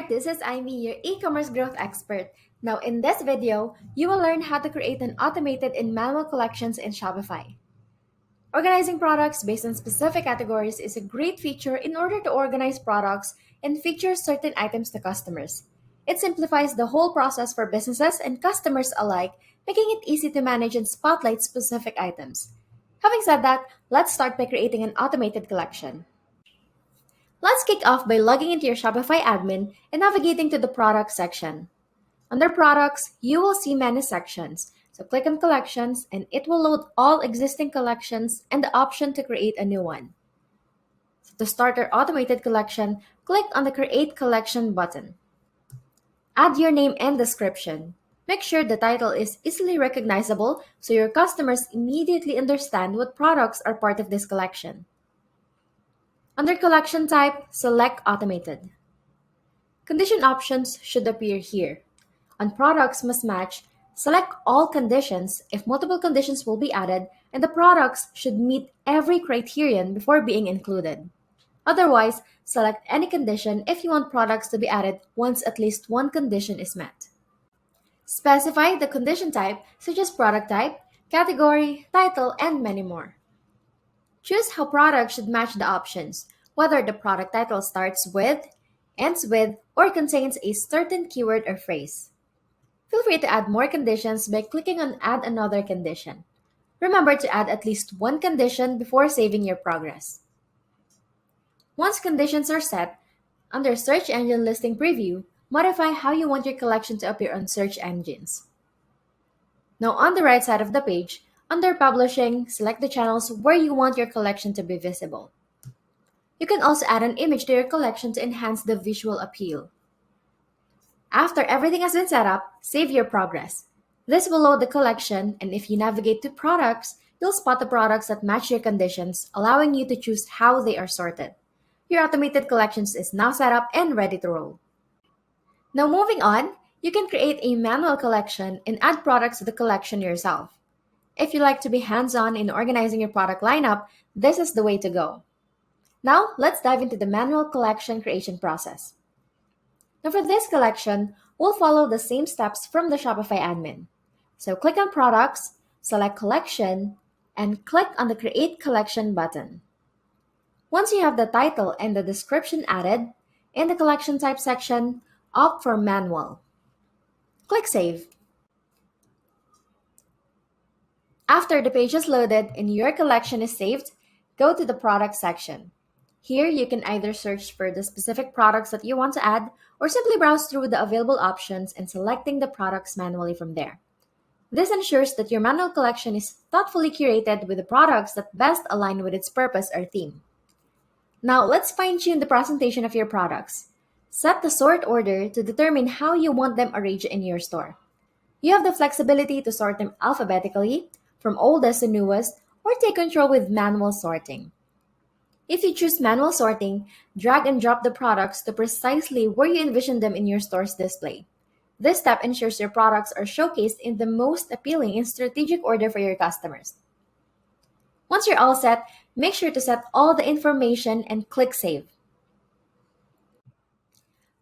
there, this is Amy, your e-commerce growth expert. Now in this video, you will learn how to create an automated and manual collections in Shopify. Organizing products based on specific categories is a great feature in order to organize products and feature certain items to customers. It simplifies the whole process for businesses and customers alike, making it easy to manage and spotlight specific items. Having said that, let's start by creating an automated collection. Let's kick off by logging into your Shopify admin and navigating to the Products section. Under Products, you will see many sections. So click on Collections and it will load all existing collections and the option to create a new one. So to start your automated collection, click on the Create Collection button. Add your name and description. Make sure the title is easily recognizable so your customers immediately understand what products are part of this collection. Under Collection Type, select Automated. Condition options should appear here. On Products Must Match, select All Conditions if multiple conditions will be added and the products should meet every criterion before being included. Otherwise, select any condition if you want products to be added once at least one condition is met. Specify the condition type such as product type, category, title, and many more. Choose how products should match the options, whether the product title starts with, ends with, or contains a certain keyword or phrase. Feel free to add more conditions by clicking on Add Another Condition. Remember to add at least one condition before saving your progress. Once conditions are set, under Search Engine Listing Preview, modify how you want your collection to appear on search engines. Now on the right side of the page, under Publishing, select the channels where you want your collection to be visible. You can also add an image to your collection to enhance the visual appeal. After everything has been set up, save your progress. This will load the collection, and if you navigate to Products, you'll spot the products that match your conditions, allowing you to choose how they are sorted. Your automated collections is now set up and ready to roll. Now moving on, you can create a manual collection and add products to the collection yourself. If you like to be hands-on in organizing your product lineup, this is the way to go. Now, let's dive into the manual collection creation process. Now for this collection, we'll follow the same steps from the Shopify admin. So click on Products, select Collection, and click on the Create Collection button. Once you have the title and the description added, in the Collection Type section, opt for Manual. Click Save. After the page is loaded and your collection is saved, go to the Product section. Here, you can either search for the specific products that you want to add or simply browse through the available options and selecting the products manually from there. This ensures that your manual collection is thoughtfully curated with the products that best align with its purpose or theme. Now, let's fine-tune the presentation of your products. Set the sort order to determine how you want them arranged in your store. You have the flexibility to sort them alphabetically, from oldest to newest, or take control with manual sorting. If you choose manual sorting, drag and drop the products to precisely where you envision them in your store's display. This step ensures your products are showcased in the most appealing and strategic order for your customers. Once you're all set, make sure to set all the information and click Save.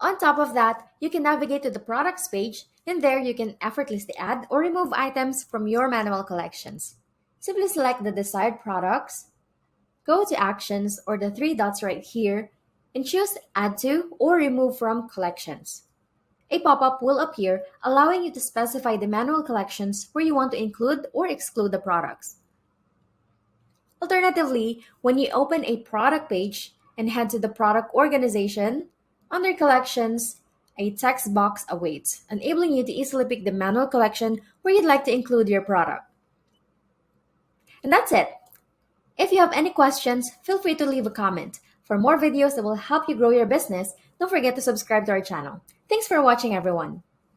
On top of that, you can navigate to the Products page, and there you can effortlessly add or remove items from your manual collections. Simply select the desired products, go to Actions or the three dots right here, and choose Add to or Remove from Collections. A pop-up will appear allowing you to specify the manual collections where you want to include or exclude the products. Alternatively, when you open a product page and head to the product organization, under Collections, a text box awaits, enabling you to easily pick the manual collection where you'd like to include your product. And that's it. If you have any questions, feel free to leave a comment. For more videos that will help you grow your business, don't forget to subscribe to our channel. Thanks for watching, everyone.